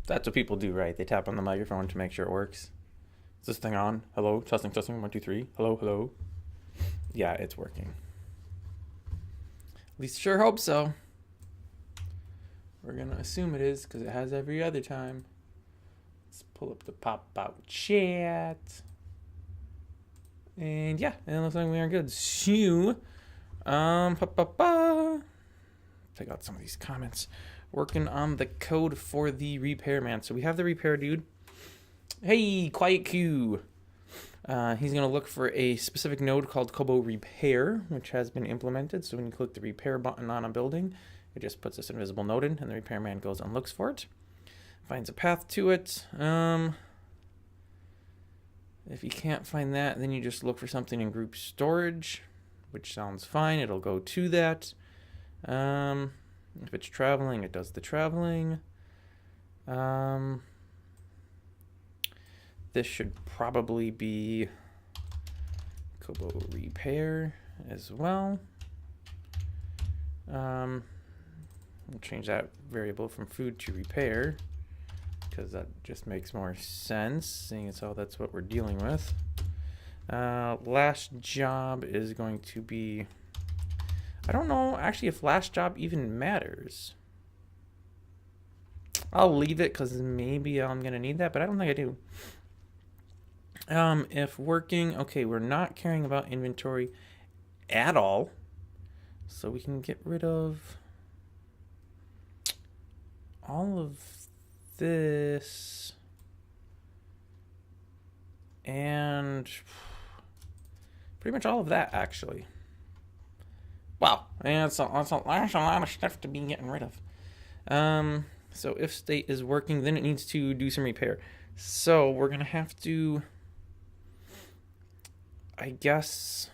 That's what people do, right? They tap on the microphone to make sure it works. Is this thing on? Hello? Testing, testing. 1, 2, 3. Hello, hello. Yeah, it's working. At least sure hope so. We're going to assume it is because it has every other time. Let's pull up the pop-out chat. And yeah, it looks like we are good. So, take out some of these comments. Working on the code for the repairman. So we have the repair dude. Hey, Quiet Q. He's going to look for a specific node called Kobo Repair, which has been implemented. So when you click the repair button on a building, it just puts this invisible node in, and the repairman goes and looks for it. Finds a path to it. If you can't find that, then you just look for something in group storage, which sounds fine. It'll go to that. If it's traveling, it does the traveling. This should probably be Kobo Repair as well. We'll change that variable from food to repair, because that just makes more sense, seeing as how that's what we're dealing with. Last job is going to be, I don't know actually if last job even matters. I'll leave it because maybe I'm going to need that, but I don't think I do. If working, okay, we're not caring about inventory at all, so we can get rid of all of this and pretty much all of that, actually. Wow, that's a lot of stuff to be getting rid of. So if state is working, then it needs to do some repair. So we're gonna have to, I guess,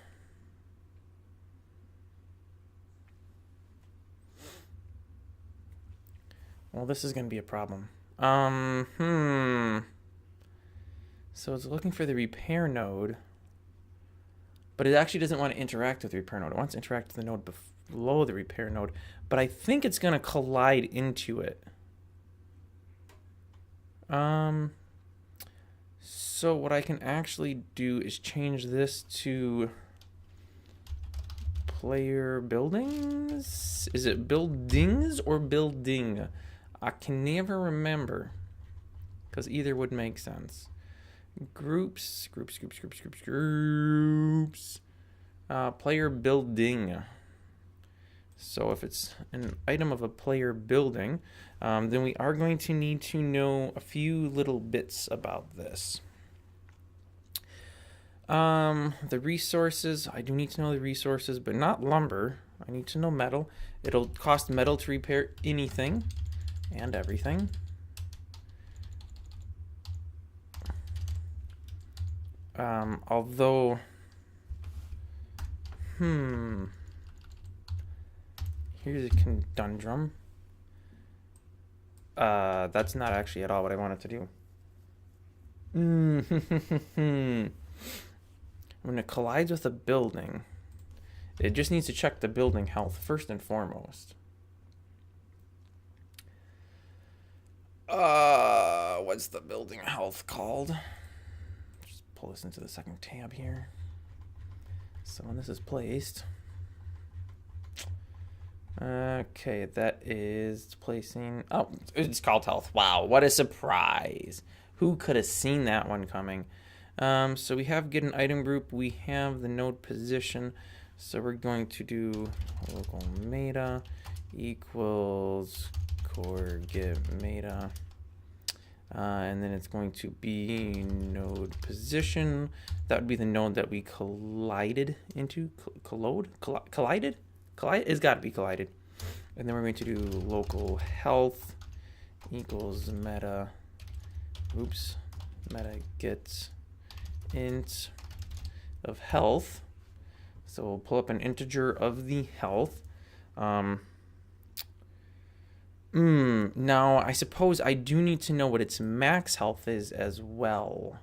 well, this is gonna be a problem. So it's looking for the repair node, but it actually doesn't want to interact with the repair node. It wants to interact with the node below the repair node, but I think it's going to collide into it. So what I can actually do is change this to player buildings. Is it buildings or building? I can never remember, because either would make sense. Groups. Player building. So if it's an item of a player building, then we are going to need to know a few little bits about this. The resources, I do need to know the resources, but not lumber. I need to know metal. It'll cost metal to repair anything and everything. Although, here's a conundrum. That's not actually at all what I wanted to do. When it collides with a building, it just needs to check the building health first and foremost. What's the building health called? Pull this into the second tab here. So when this is placed, okay, that is placing, oh, it's called health. Wow, what a surprise. Who could have seen that one coming? So we have get an item group, we have the node position, so we're going to do local meta equals core get meta. And then it's going to be node position. That would be the node that we collided into. Collided? It's got to be collided. And then we're going to do local health equals meta. Meta get int of health. So we'll pull up an integer of the health. Now, I suppose I do need to know what its max health is as well.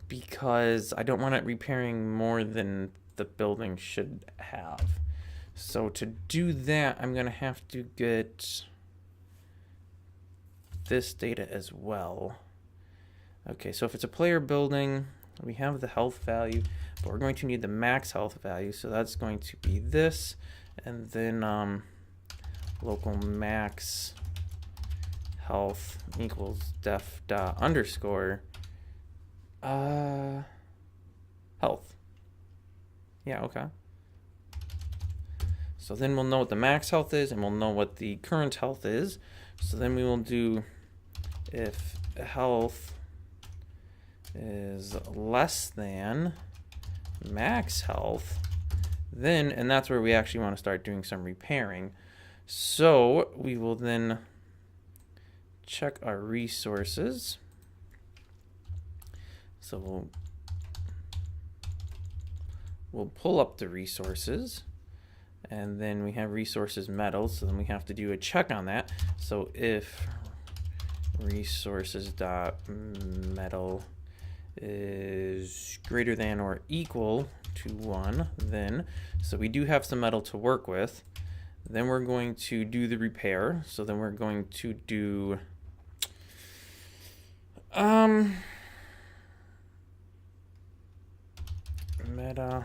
Because I don't want it repairing more than the building should have. So to do that, I'm going to have to get this data as well. Okay, so if it's a player building, we have the health value, but we're going to need the max health value. So that's going to be this, and then local max health equals def dot underscore health. Yeah, okay. So then we'll know what the max health is, and we'll know what the current health is. So then we will do if health is less than max health, then, and that's where we actually want to start doing some repairing. So we will then check our resources. So we'll pull up the resources, and then we have resources metals, so then we have to do a check on that. So if resources dot metal is greater than or equal to 1, then, so we do have some metal to work with. Then we're going to do the repair. So then we're going to do meta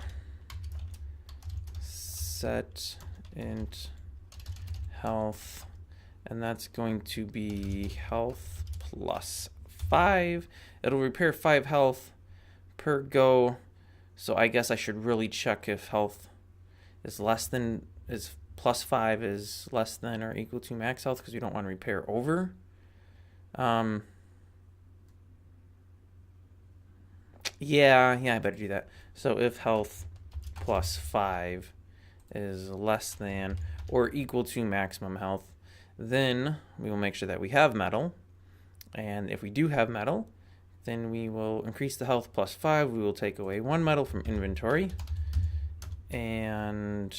set int health, and that's going to be health plus 5. It'll repair 5 health per go. So I guess I should really check if health is plus 5 is less than or equal to max health, because we don't want to repair over. Yeah, I better do that. So if health plus 5 is less than or equal to maximum health, then we will make sure that we have metal. And if we do have metal, then we will increase the health plus 5. We will take away 1 metal from inventory, and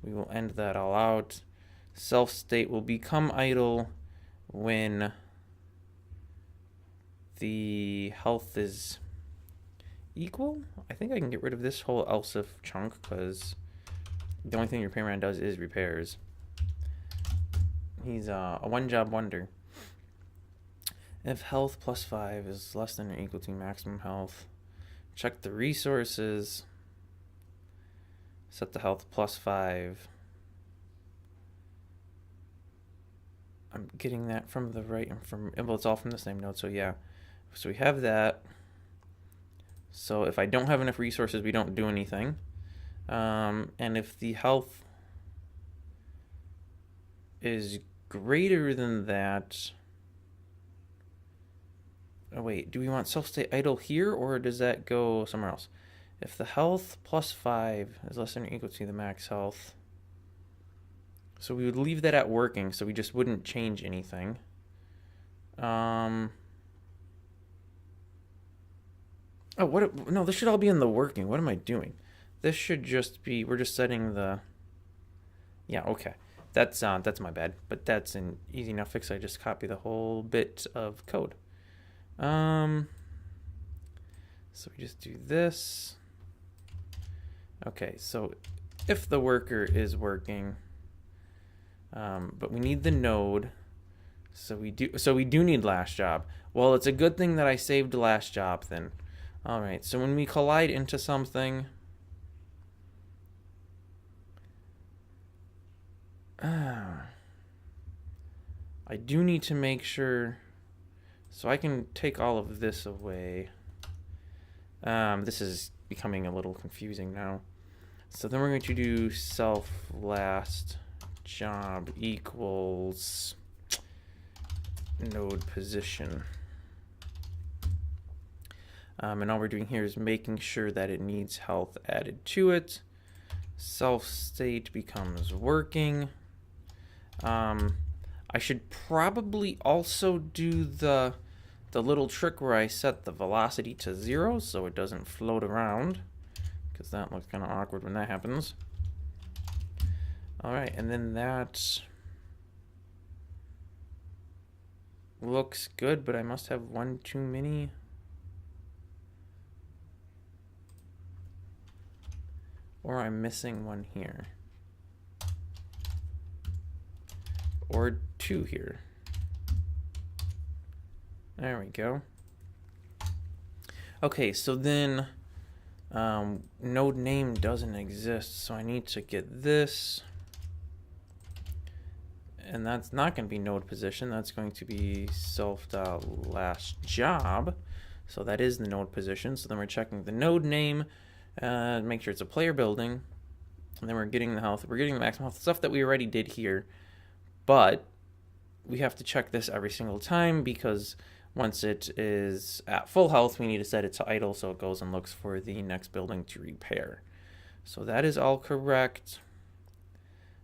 we will end that all out. Self state will become idle when the health is equal. I think I can get rid of this whole else if chunk, because the only thing your repairman does is repairs. He's a one-job wonder. If health plus 5 is less than or equal to maximum health, check the resources, set the health plus 5. I'm getting that from the right and from, well, it's all from the same node, so yeah. So we have that. So if I don't have enough resources, we don't do anything. And if the health is greater than that, oh wait, do we want self-state idle here, or does that go somewhere else? If the health plus 5 is less than or equal to the max health, so we would leave that at working, so we just wouldn't change anything. Oh, what? No, this should all be in the working. What am I doing? This should just be, we're just setting the, yeah, okay. That's my bad, but that's an easy enough fix. I just copy the whole bit of code. So we just do this. Okay, so if the worker is working, but we need the node, so we do need last job. Well, it's a good thing that I saved last job then. All right, so when we collide into something, I do need to make sure, so I can take all of this away. This is becoming a little confusing now. So then we're going to do self last job equals node position. And all we're doing here is making sure that it needs health added to it. Self state becomes working. I should probably also do the little trick where I set the velocity to 0 so it doesn't float around, because that looks kind of awkward when that happens. All right, and then that looks good, but I must have one too many. Or I'm missing one here. Or 2 here. There we go. Okay, so then node name doesn't exist, so I need to get this. And that's not going to be node position. That's going to be self.last job. So that is the node position. So then we're checking the node name, make sure it's a player building. And then we're getting the health. We're getting the maximum health, stuff that we already did here. But we have to check this every single time because once it is at full health, we need to set it to idle so it goes and looks for the next building to repair. So that is all correct.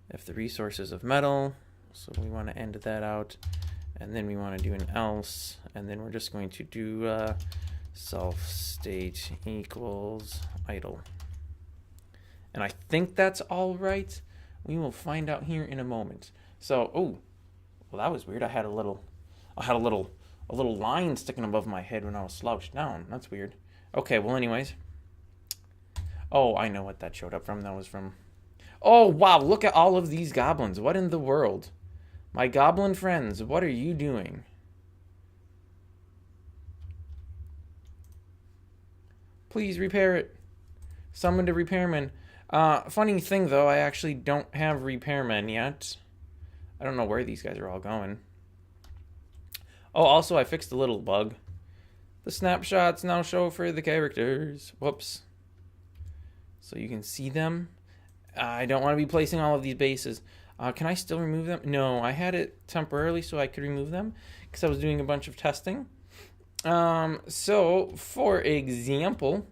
If the resource is of metal, so we want to end that out. And then we want to do an else. And then we're just going to do self state equals idle. And I think that's all right. We will find out here in a moment. So, oh, well, that was weird. I had a little line sticking above my head when I was slouched down. That's weird. Okay, well, anyways. Oh, I know what that showed up from. That was from... Oh, wow, look at all of these goblins. What in the world? My goblin friends, what are you doing? Please repair it. Summon a repairman. Funny thing, though, I actually don't have repairmen yet. I don't know where these guys are all going. Oh, also, I fixed a little bug. The snapshots now show for the characters. Whoops. So you can see them. I don't want to be placing all of these bases. Can I still remove them? No, I had it temporarily so I could remove them because I was doing a bunch of testing. So, for example,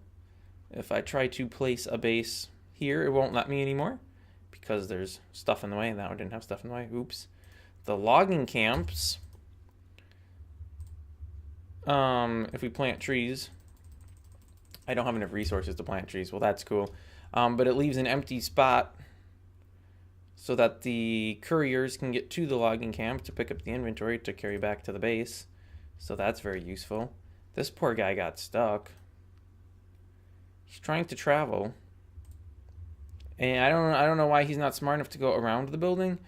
if I try to place a base here, it won't let me anymore because there's stuff in the way. That one didn't have stuff in the way. Oops. The logging camps, if we plant trees, I don't have enough resources to plant trees. Well, that's cool. But it leaves an empty spot so that the couriers can get to the logging camp to pick up the inventory to carry back to the base. So that's very useful. This poor guy got stuck. He's trying to travel. And I don't know why he's not smart enough to go around the building,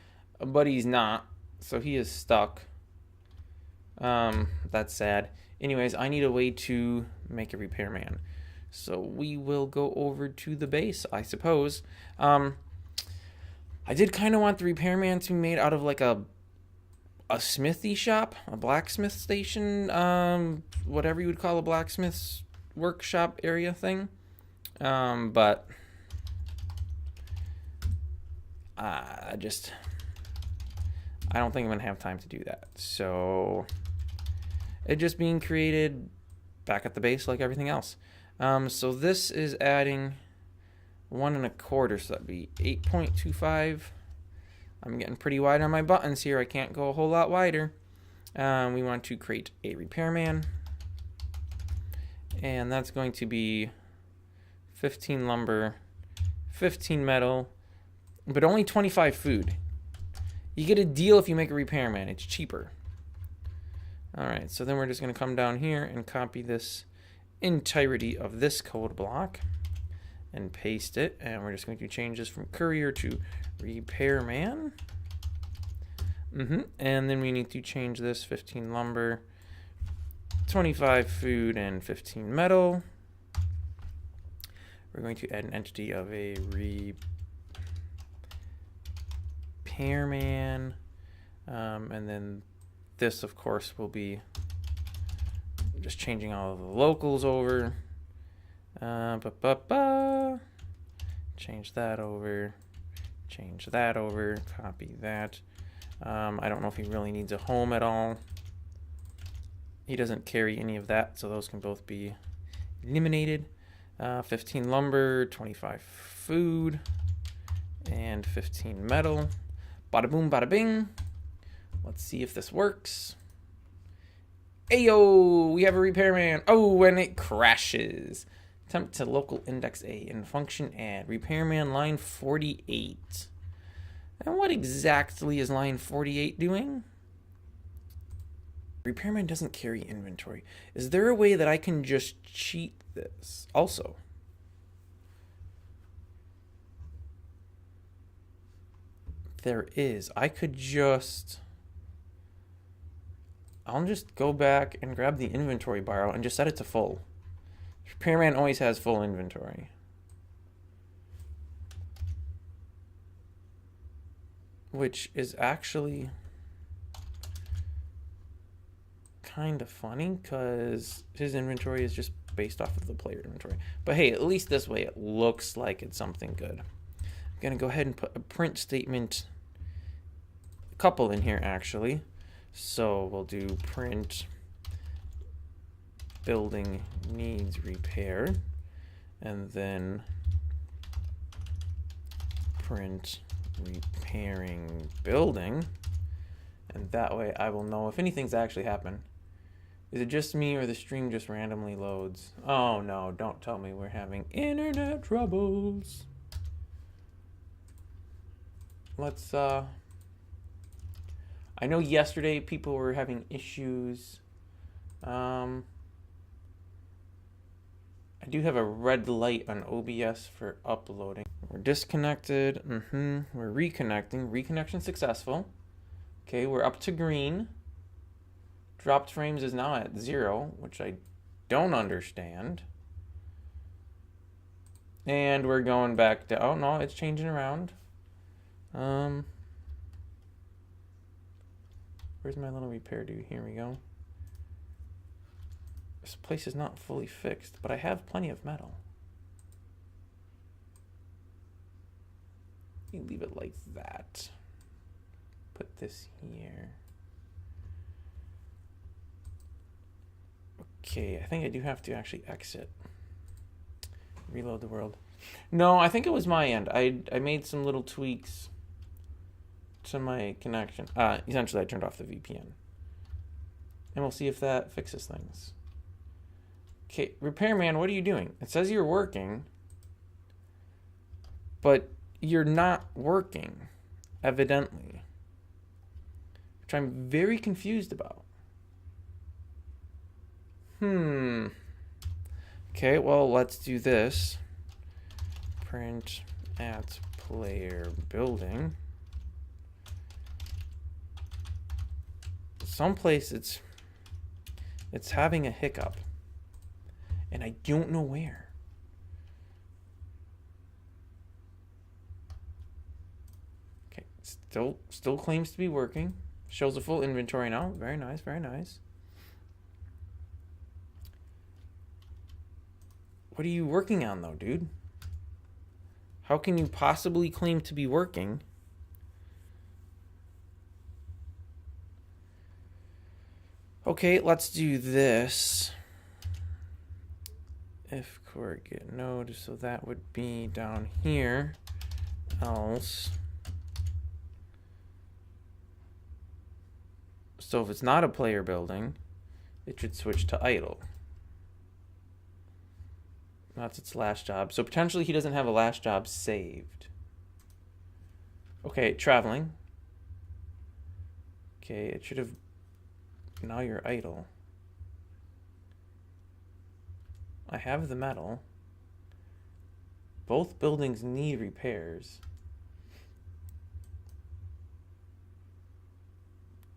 but he's not. So he is stuck. That's sad. Anyways, I need a way to make a repairman. So we will go over to the base, I suppose. I did kind of want the repairman to be made out of like a smithy shop, a blacksmith station, whatever you would call a blacksmith's workshop area thing. But I don't think I'm going to have time to do that. So it just being created back at the base like everything else. So this is adding 1 1/4, so that'd be 8.25. I'm getting pretty wide on my buttons here. I can't go a whole lot wider. We want to create a repairman. And that's going to be 15 lumber, 15 metal, but only 25 food. You get a deal if you make a repairman. It's cheaper. Alright, so then we're just going to come down here and copy this entirety of this code block and paste it. And we're just going to change this from courier to repairman. And then we need to change this 15 lumber, 25 food, and 15 metal. We're going to add an entity of a repairman. And then this, of course, will be just changing all of the locals over. Change that over. Change that over. Copy that. I don't know if he really needs a home at all. He doesn't carry any of that, so those can both be eliminated. 15 lumber, 25 food, and 15 metal. Bada boom, bada bing. Let's see if this works. Ayo, we have a repairman. Oh, and it crashes. Attempt to local index A in function add. Repairman line 48. And what exactly is line 48 doing? Repairman doesn't carry inventory. Is there a way that I can just cheat this also? there is. I'll just go back and grab the inventory bar and just set it to full. Repairman always has full inventory. Which is actually kind of funny because his inventory is just based off of the player inventory. But hey, at least this way it looks like it's something good. I'm going to go ahead and put a print statement, a couple in here actually. So we'll do print building needs repair, and then print repairing building, and that way I will know if anything's actually happened. Is it just me or the stream just randomly loads? Oh no, don't tell me we're having internet troubles. Let's I know yesterday people were having issues. I do have a red light on OBS for uploading. We're disconnected. We're reconnecting. Reconnection successful. Okay, we're up to green. Dropped frames is now at 0, which I don't understand. And we're going back to, oh no, it's changing around. Where's my little repair do? Here we go. This place is not fully fixed, but I have plenty of metal. You leave it like that. Put this here. Okay, I think I do have to actually exit. Reload the world. No, I think it was my end. I made some little tweaks to my connection. Essentially, I turned off the VPN. And we'll see if that fixes things. Okay, repairman, what are you doing? It says you're working, but you're not working, evidently. Which I'm very confused about. Okay, well, let's do this. Print at player building. Someplace it's having a hiccup. And I don't know where. Okay, still claims to be working. Shows a full inventory now. Very nice, very nice. What are you working on though, dude? How can you possibly claim to be working? Okay, let's do this. If core get node, so that would be down here. Else. So if it's not a player building, it should switch to idle. That's its last job. So potentially he doesn't have a last job saved. Okay, traveling. Okay, it should have. Now you're idle. I have the metal. Both buildings need repairs.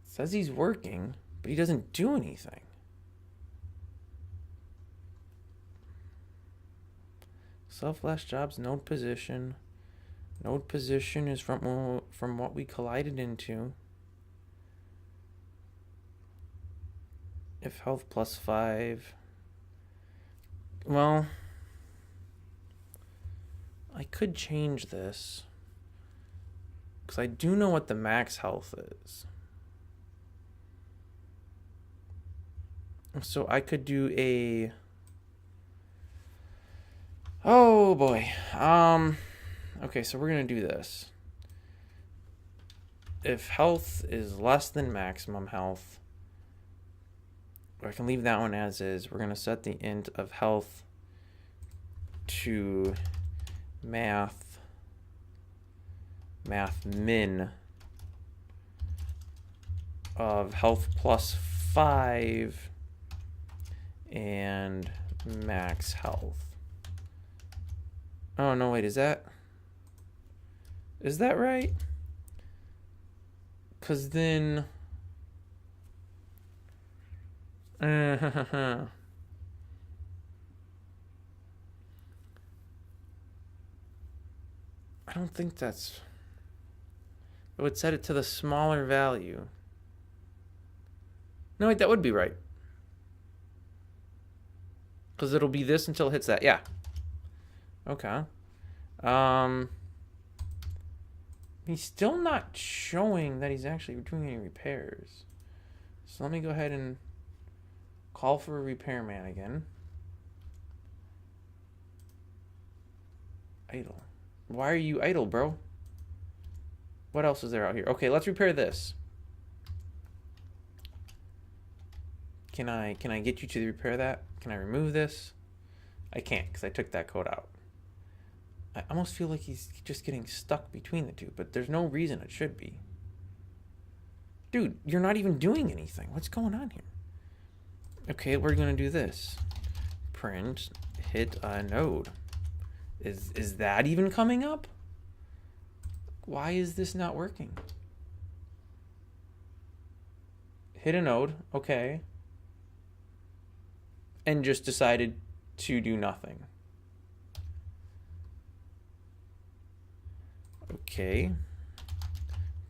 It says he's working, but he doesn't do anything. Self-last jobs, node position. Node position is from what we collided into. If health +5. Well, I could change this. Because I do know what the max health is. So I could do a... Oh boy. Okay, so we're going to do this. If health is less than maximum health, or I can leave that one as is, we're going to set the int of health to math min of health +5 and max health. Oh no, wait, is that right? Because then... I don't think that's... It would set it to the smaller value. No, wait, that would be right. Because it'll be this until it hits that. Yeah. Okay. He's still not showing that he's actually doing any repairs. So let me go ahead and call for a repairman again. Idle. Why are you idle, bro? What else is there out here? Okay, let's repair this. Can I get you to repair that? Can I remove this? I can't because I took that code out. I almost feel like he's just getting stuck between the two, but there's no reason it should be. Dude, you're not even doing anything. What's going on here? Okay, we're gonna do this. Print, hit a node. Is that even coming up? Why is this not working? Hit a node, okay. And just decided to do nothing. Okay.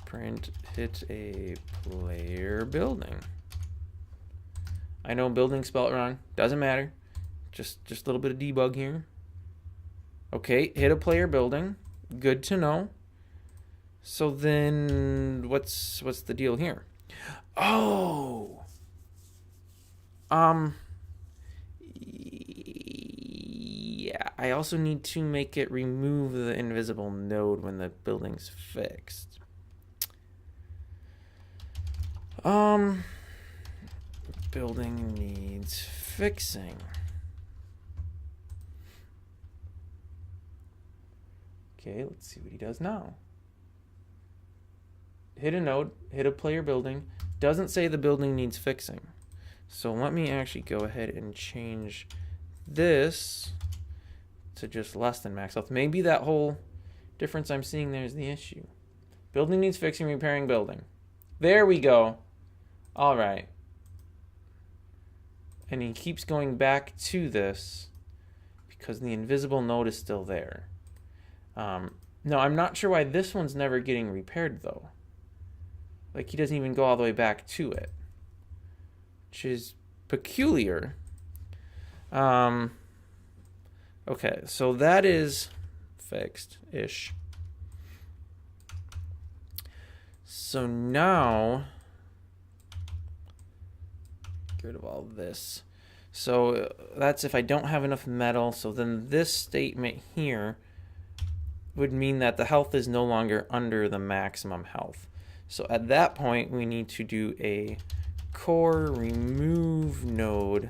Print hit a player building. I know building spelled wrong. Doesn't matter. Just a little bit of debug here. Okay, hit a player building. Good to know. So then what's the deal here? Oh. Yeah, I also need to make it remove the invisible node when the building's fixed. Building needs fixing. Okay, let's see what he does now. Hit a node, hit a player building. Doesn't say the building needs fixing. So let me actually go ahead and change this to just less than max health. Maybe that whole difference I'm seeing there is the issue. Building needs fixing, repairing building. There we go. All right. And he keeps going back to this because the invisible node is still there. No, I'm not sure why this one's never getting repaired, though. Like, he doesn't even go all the way back to it, which is peculiar. Okay, so that is fixed-ish. So now, get rid of all this. So that's if I don't have enough metal. So then this statement here would mean that the health is no longer under the maximum health. So at that point, we need to do a core remove node,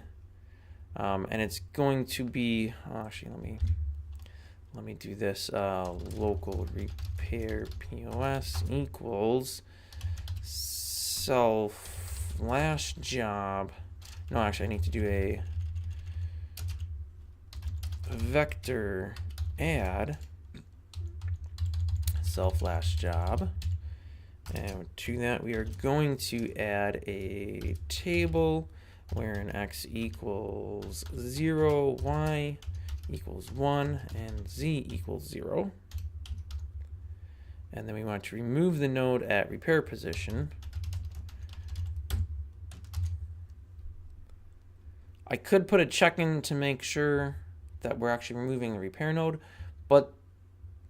and it's going to be, actually, let me do this. Local repair POS equals self/job. No, actually, I need to do a vector add self/job. And to that, we are going to add a table wherein x equals 0, y equals 1, and z equals 0. And then we want to remove the node at repair position. I could put a check in to make sure that we're actually removing the repair node, but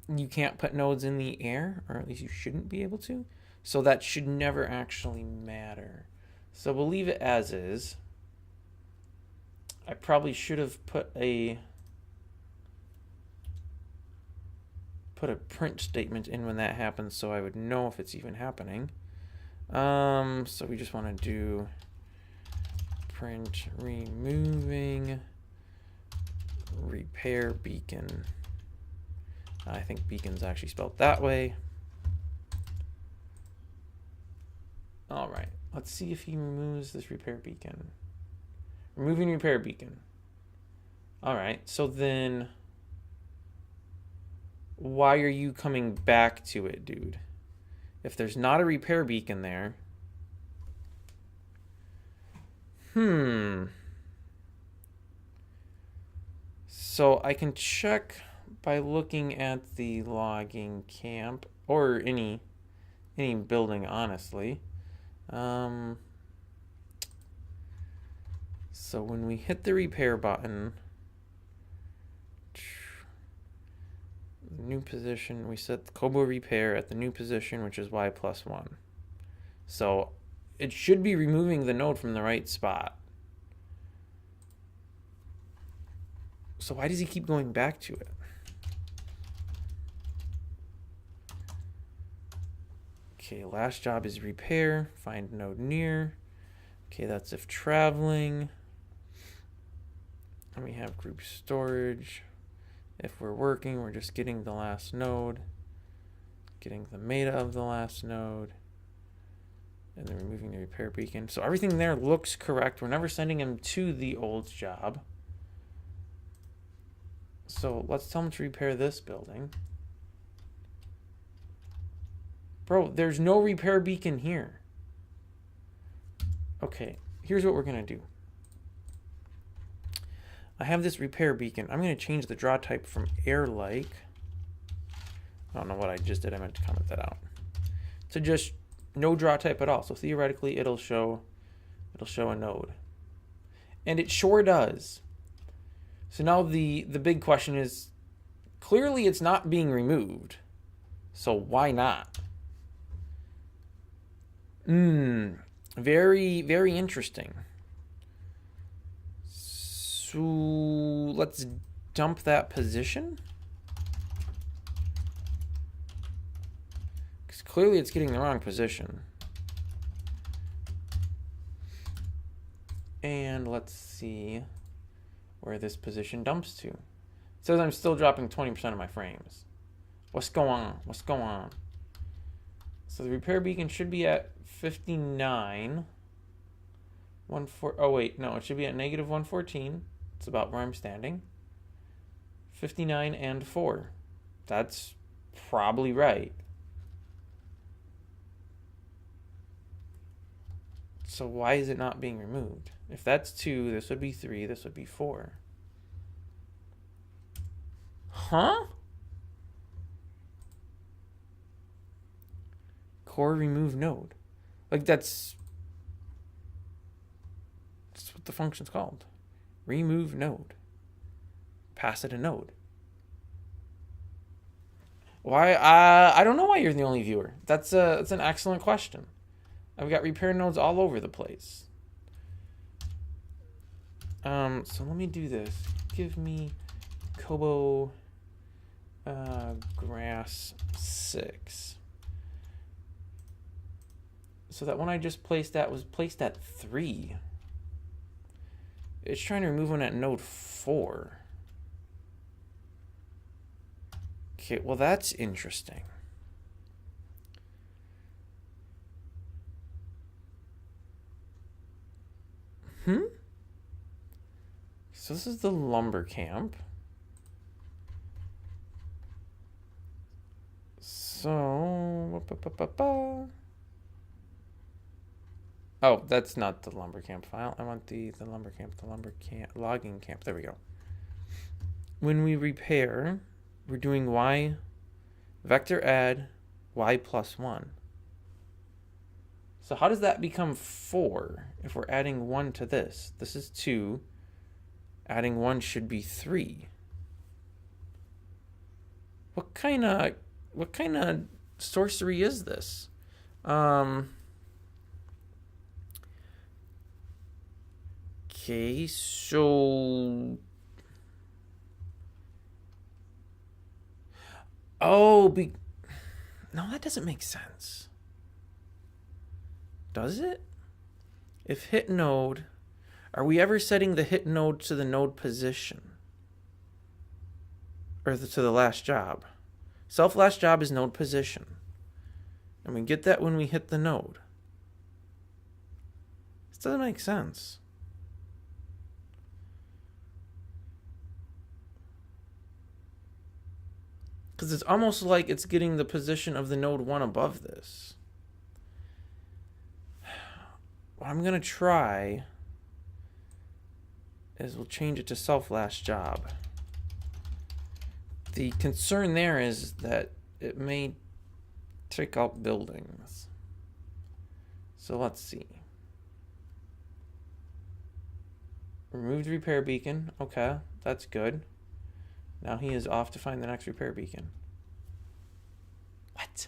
you can't put nodes in the air, or at least you shouldn't be able to. So that should never actually matter. So we'll leave it as is. I probably should have put a print statement in when that happens so I would know if it's even happening. So we just want to do print removing repair beacon. I think beacon's actually spelled that way. All right, let's see if he removes this repair beacon. Removing repair beacon. All right, so then why are you coming back to it, dude? If there's not a repair beacon there, so I can check by looking at the logging camp or any building, honestly. So when we hit the repair button, new position, we set the Kobo repair at the new position, which is Y+1. So it should be removing the node from the right spot. So why does he keep going back to it? Okay, last job is repair, find node near. Okay, that's if traveling. And we have group storage. If we're working, we're just getting the last node, getting the meta of the last node, and then removing the repair beacon. So everything there looks correct. We're never sending him to the old job. So let's tell him to repair this building. Bro, there's no repair beacon here. Okay, here's what we're going to do. I have this repair beacon. I'm going to change the draw type from air-like. I don't know what I just did. I meant to comment that out. To just no draw type at all. So theoretically, it'll show a node. And it sure does. So now the big question is, clearly it's not being removed. So why not? Very, very interesting. So let's dump that position. Because clearly it's getting the wrong position. And let's see where this position dumps to. It says I'm still dropping 20% of my frames. What's going on? What's going on? So the repair beacon should be at 59. Oh wait, no, it should be at negative 114. It's about where I'm standing. 59 and 4. That's probably right. So why is it not being removed? If that's 2, this would be 3, this would be 4. Huh? Core remove node. Like that's what the function's called. Remove node. Pass it a node. Why? I don't know why you're the only viewer. That's an excellent question. I've got repair nodes all over the place. So let me do this. Give me Kobo grass 6. So that one I just placed at was placed at 3. It's trying to remove one at node 4. Okay, well that's interesting. So this is the lumber camp. So, oh, that's not the lumber camp file. I want the lumber camp, logging camp. There we go. When we repair, we're doing y vector add y+1. So how does that become 4 if we're adding 1 to this? This is 2. Adding 1 should be 3. What kind of sorcery is this? Okay, so no, that doesn't make sense. Does it? If hit node, are we ever setting the hit node to the node position? Or to the last job? Self last job is node position. And we get that when we hit the node. This doesn't make sense. Because it's almost like it's getting the position of the node 1 above this. What I'm going to try is we'll change it to self last job. The concern there is that it may take out buildings. So let's see. Removed repair beacon. Okay, that's good. Now he is off to find the next repair beacon. What?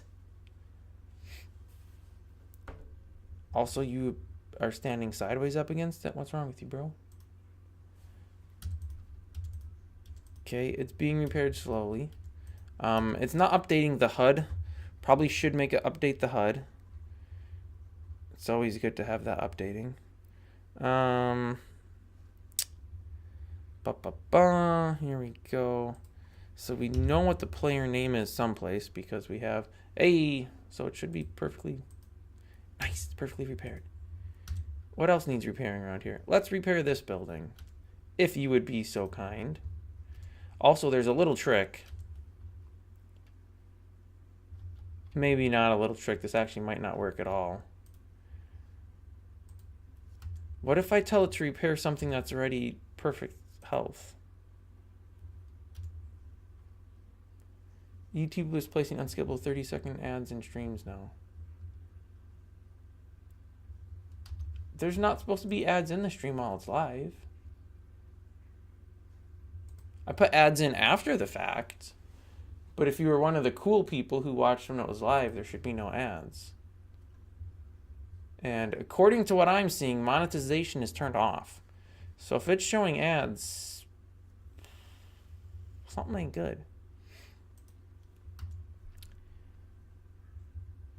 Also, you are standing sideways up against it? What's wrong with you, bro? Okay, it's being repaired slowly. It's not updating the HUD. Probably should make it update the HUD. It's always good to have that updating. Here we go. So we know what the player name is someplace because we have a. So it should be perfectly nice, perfectly repaired. What else needs repairing around here? Let's repair this building, if you would be so kind. Also, there's a little trick. Maybe not a little trick. This actually might not work at all. What if I tell it to repair something that's already perfect health? YouTube is placing unskippable 30-second ads in streams now. There's not supposed to be ads in the stream while it's live. I put ads in after the fact. But if you were one of the cool people who watched when it was live, there should be no ads. And according to what I'm seeing, monetization is turned off. So if it's showing ads, something ain't good.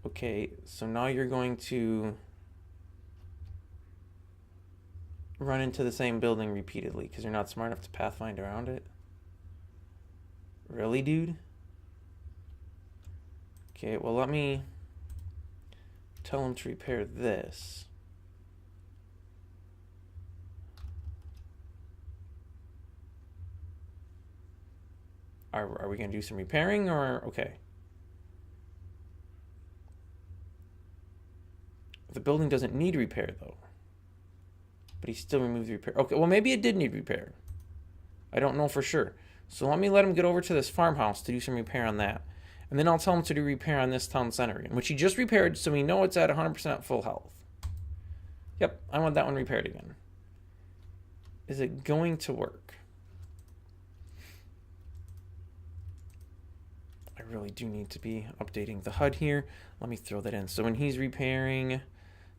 Okay, so now you're going to run into the same building repeatedly because you're not smart enough to pathfind around it. Really, dude? Okay, well, let me tell him to repair this. Are we going to do some repairing or okay? The building doesn't need repair though. But he still removed the repair. Okay, well maybe it did need repair. I don't know for sure. So let me let him get over to this farmhouse to do some repair on that. And then I'll tell him to do repair on this town center again, which he just repaired, so we know it's at 100% full health. Yep, I want that one repaired again. Is it going to work? I really do need to be updating the HUD here. Let me throw that in. So when he's repairing,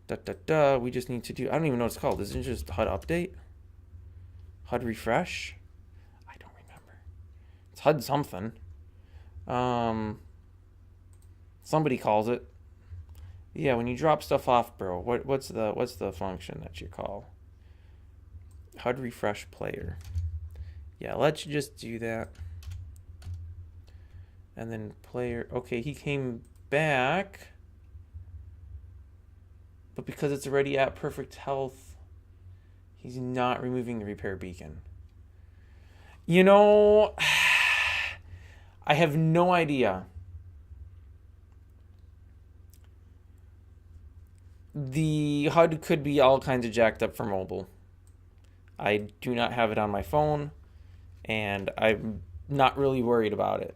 we just need to do, I don't even know what it's called. Is it just HUD update? HUD refresh? I don't remember. It's HUD something. Somebody calls it. Yeah, when you drop stuff off, bro, what's the function that you call? HUD refresh player. Yeah, let's just do that. And then player, okay, he came back. But because it's already at perfect health, he's not removing the repair beacon. You know, I have no idea. The HUD could be all kinds of jacked up for mobile. I do not have it on my phone, and I'm not really worried about it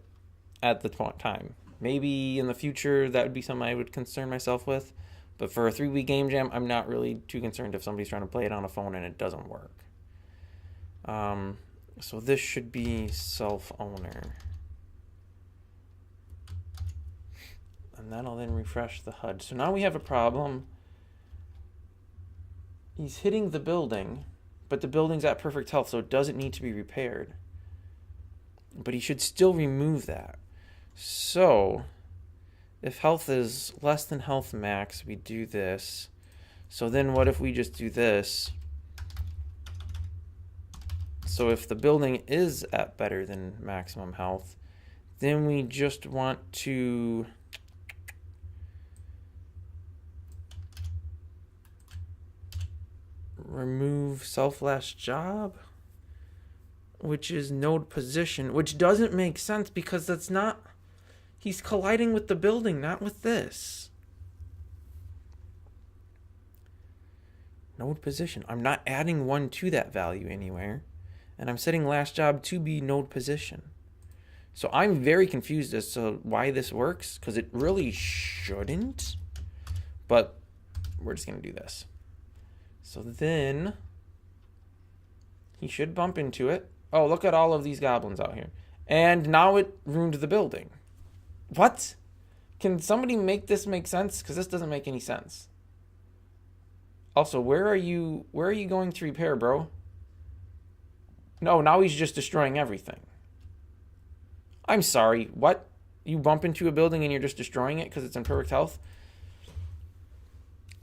at the time. Maybe in the future that would be something I would concern myself with. But for a 3-week game jam, I'm not really too concerned if somebody's trying to play it on a phone and it doesn't work. So this should be self-owner. And that'll then refresh the HUD. So now we have a problem. He's hitting the building, but the building's at perfect health, so it doesn't need to be repaired. But he should still remove that. So if health is less than health max, we do this. So then what if we just do this? So if the building is at better than maximum health, then we just want to remove self last job. which is node position, which doesn't make sense because that's not... He's colliding with the building, not with this. Node position. I'm not adding 1 to that value anywhere. And I'm setting last job to be node position. So I'm very confused as to why this works, because it really shouldn't. But we're just going to do this. So then he should bump into it. Oh, look at all of these goblins out here. And now it ruined the building. What? Can somebody make this make sense? Because this doesn't make any sense. Also, where are you going to repair, bro? No, now he's just destroying everything. I'm sorry, what? You bump into a building and you're just destroying it because it's in perfect health?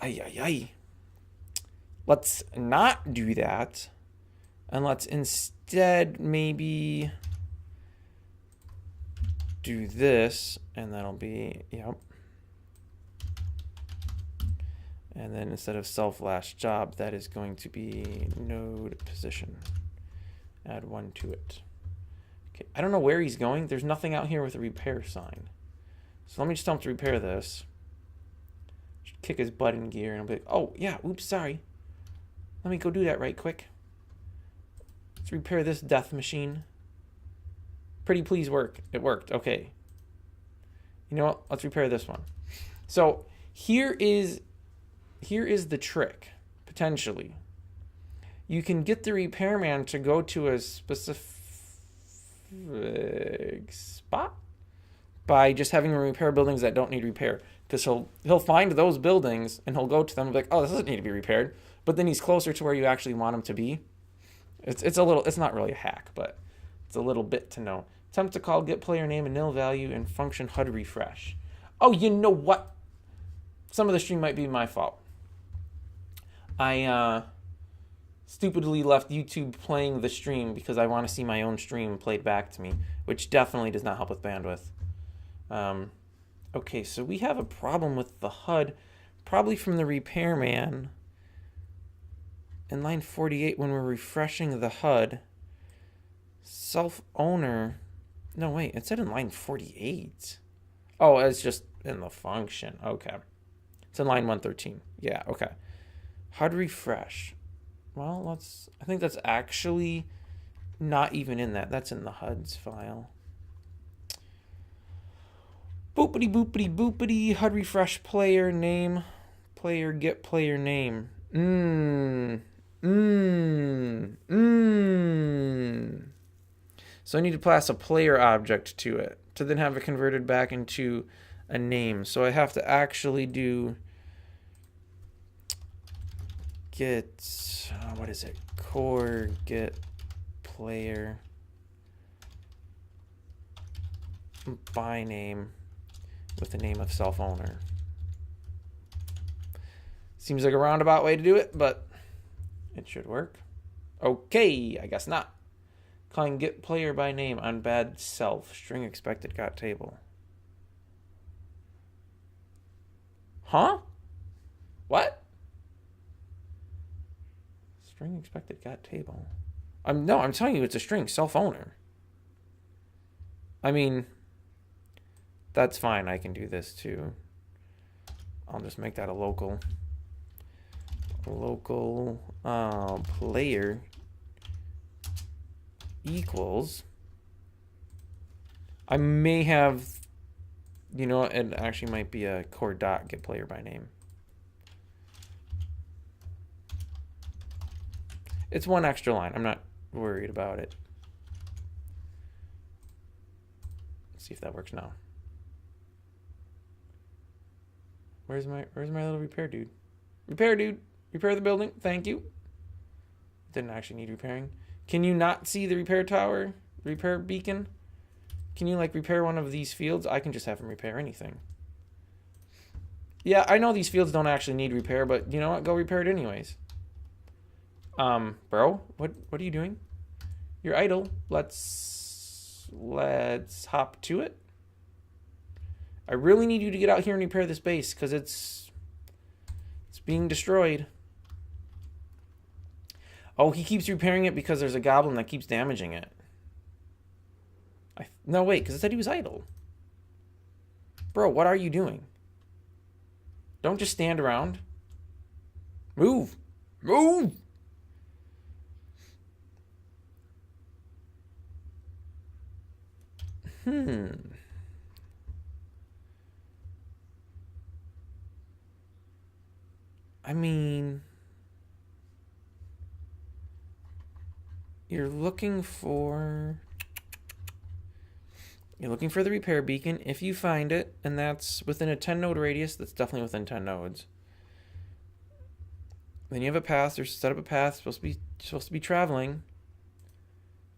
Ay, ay, ay. Let's not do that. And let's instead maybe do this. And that'll be, yep. And then instead of self last job, that is going to be node position. Add 1 to it. Okay, I don't know where he's going. There's nothing out here with a repair sign. So let me just tell him to repair this. Just kick his butt in gear and I'll be like, oh, yeah, oops, sorry. Let me go do that right quick. Let's repair this death machine. Pretty please work. It worked. Okay. You know what? Let's repair this one. So here is the trick, potentially. You can get the repairman to go to a specific spot by just having him repair buildings that don't need repair. Because he'll find those buildings and he'll go to them and be like, oh, this doesn't need to be repaired. But then he's closer to where you actually want him to be. It's not really a hack, but it's a little bit to know. Attempt to call get player name and nil value and function HUD refresh. Oh, you know what? Some of the stream might be my fault. I stupidly left YouTube playing the stream because I want to see my own stream played back to me, which definitely does not help with bandwidth. Okay, so we have a problem with the HUD, probably from the repairman. In line 48, when we're refreshing the HUD, self-owner... No, wait, it said in line 48. Oh, it's just in the function. Okay. It's in line 113. Yeah, okay. HUD refresh. Well, I think that's actually not even in that. That's in the HUDs file. Boopity boopity boopity. HUD refresh player name. Player get player name. So I need to pass a player object to it to then have it converted back into a name. So I have to actually do get, what is it? Core get player by name with the name of self owner. Seems like a roundabout way to do it, but it should work. Okay, I guess not. Calling get player by name on bad self. String expected got table. Huh? What? String expected got table. No, I'm telling you it's a string, self owner. I mean, that's fine. I can do this too. I'll just make that a local player equals. I may have, you know, it actually might be a core dot get player by name. It's one extra line. I'm not worried about it. Let's see if that works now. Where's my little repair dude? Repair dude. Repair the building. Thank you. Didn't actually need repairing. Can you not see the repair tower? Repair beacon? Can you like repair one of these fields? I can just have him repair anything. Yeah, I know these fields don't actually need repair, but you know what? Go repair it anyways. Bro, what are you doing? You're idle. Let's hop to it. I really need you to get out here and repair this base because it's being destroyed. Oh, he keeps repairing it because there's a goblin that keeps damaging it. No, wait, because it said he was idle. Bro, what are you doing? Don't just stand around. Move. Move! I mean, you're looking for the repair beacon. If you find it, and that's within a 10 node radius, that's definitely within 10 nodes. Then you have a path. There's set up a path. Supposed to be traveling.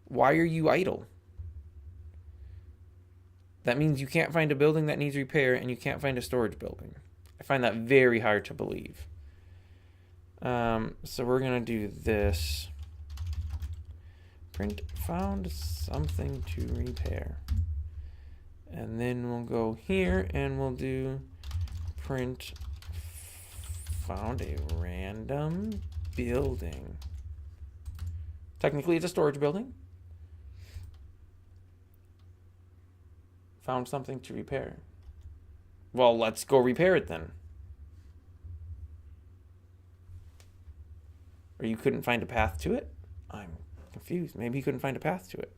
Why are you idle? That means you can't find a building that needs repair, and you can't find a storage building. I find that very hard to believe. So we're gonna do this. Print found something to repair. And then we'll go here and we'll do print found a random building. Technically it's a storage building. Found something to repair. Well, let's go repair it then. Or you couldn't find a path to it? I'm confused. Maybe you couldn't find a path to it.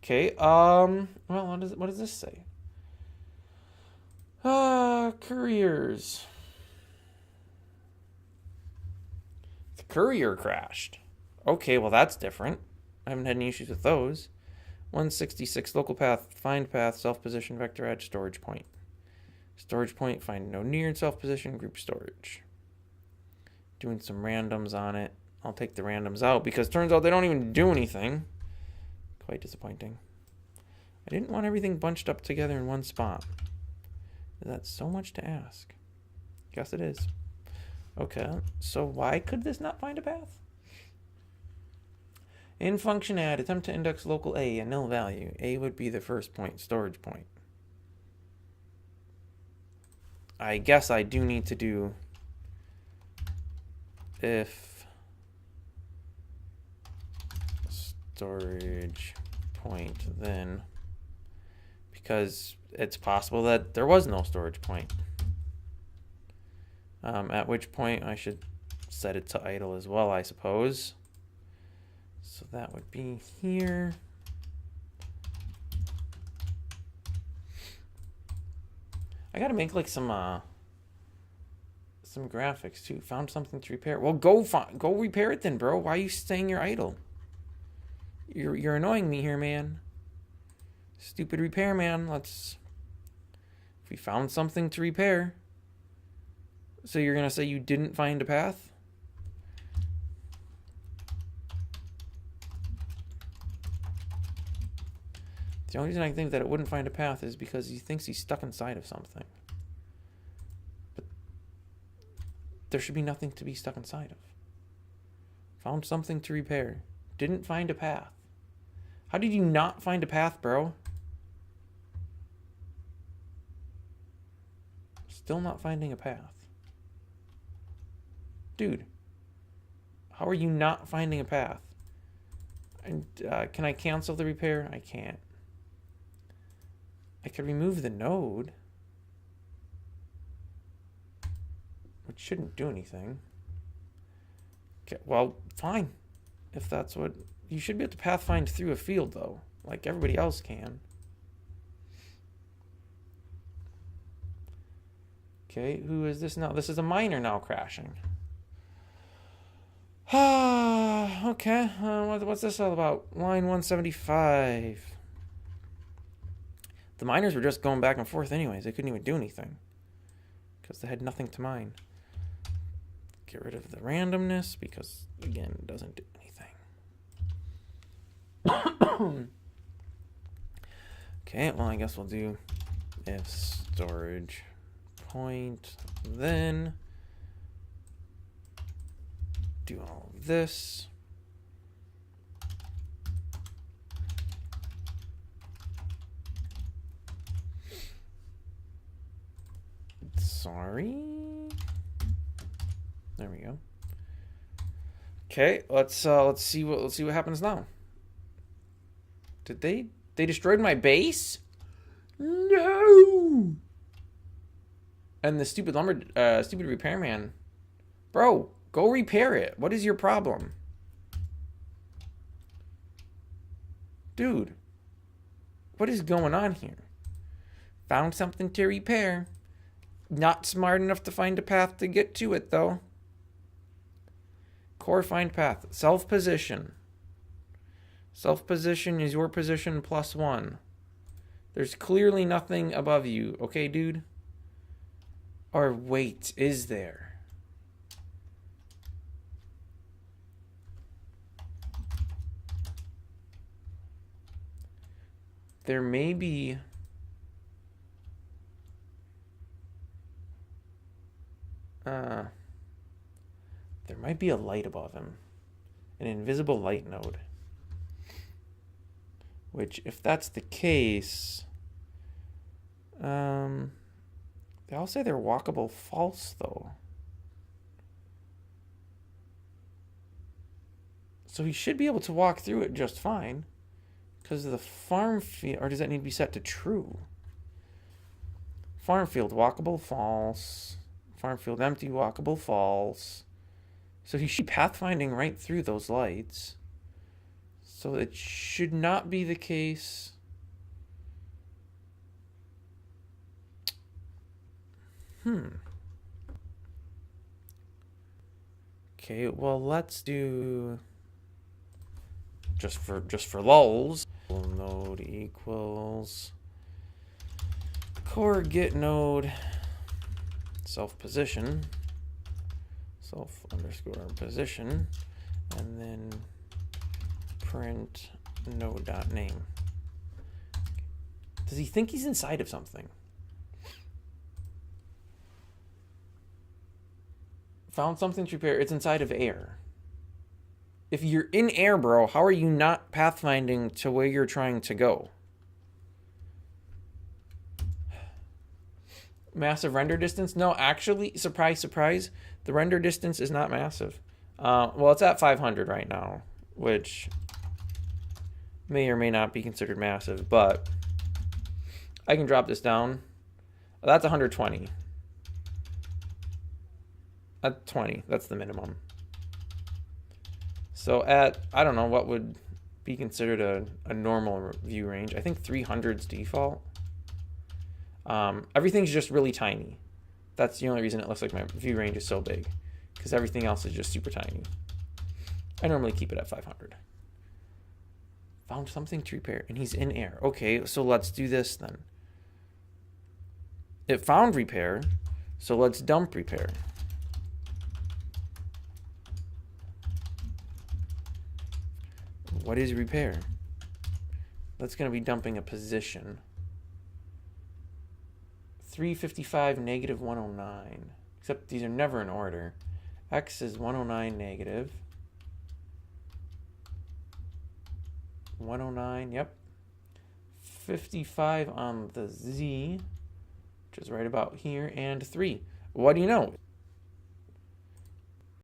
Okay, well, what does this say? Couriers. The courier crashed. Okay, well, that's different. I haven't had any issues with those. 166, local path, find path, self-position, vector edge, storage point. Storage point, find no near and self-position, group storage. Doing some randoms on it. I'll take the randoms out because it turns out they don't even do anything. Quite disappointing. I didn't want everything bunched up together in one spot. That's so much to ask. Guess it is. Okay, so why could this not find a path? In function add, attempt to index local A, a nil value. A would be the first point, storage point. I guess I do need to do if storage point then, because it's possible that there was no storage point. At which point I should set it to idle as well, I suppose. So that would be here. I gotta make like some graphics too. Found something to repair. Well, go repair it then, bro. Why are you staying here idle? You're annoying me here, man. Stupid repairman. If we found something to repair. So you're gonna say you didn't find a path? The only reason I think that it wouldn't find a path is because he thinks he's stuck inside of something. But there should be nothing to be stuck inside of. Found something to repair. Didn't find a path. How did you not find a path, bro? Still not finding a path. Dude, how are you not finding a path? And can I cancel the repair? I can't. I could remove the node, which shouldn't do anything. Okay, well, fine. If that's what... You should be able to pathfind through a field, though, like everybody else can. Okay, who is this now? This is a miner now crashing. Okay, what's this all about? Line 175. The miners were just going back and forth anyways. They couldn't even do anything because they had nothing to mine. Get rid of the randomness because, again, it doesn't do anything. Okay, well, I guess we'll do if storage point, then do all of this. Sorry. There we go. Okay, let's see what happens now. Did they destroyed my base? No. And the stupid stupid repairman. Bro, go repair it. What is your problem? Dude, what is going on here? Found something to repair. Not smart enough to find a path to get to it, though. Core find path. Self-position. Self-position is your position +1. There's clearly nothing above you. Okay, dude? Or wait, is there? There may be... there might be a light above him. An invisible light node. Which, if that's the case... they all say they're walkable false, though. So he should be able to walk through it just fine. Because of the farm field... Or does that need to be set to true? Farm field, walkable false. Farm field empty, walkable false. So he should be pathfinding right through those lights. So it should not be the case. Okay, well, let's do just for lulz. Node equals core get node self position self_position and then print node.name. Does he think he's inside of something? Found something to repair. It's inside of air. If you're in air, bro, how are you not pathfinding to where you're trying to go? Massive render distance? No, actually, surprise, surprise, the render distance is not massive. Well, it's at 500 right now, which may or may not be considered massive, but I can drop this down. That's 120. At 20, that's the minimum. So at, I don't know, what would be considered a normal view range. I think 300's default. Everything's just really tiny. That's the only reason it looks like my view range is so big, because everything else is just super tiny. I normally keep it at 500. Found something to repair, and he's in air. Okay, so let's do this then. It found repair, so let's dump repair. What is repair? That's going to be dumping a position. 355, negative 109. Except these are never in order. X is 109, negative. 109, yep. 55 on the Z, which is right about here, and 3. What do you know?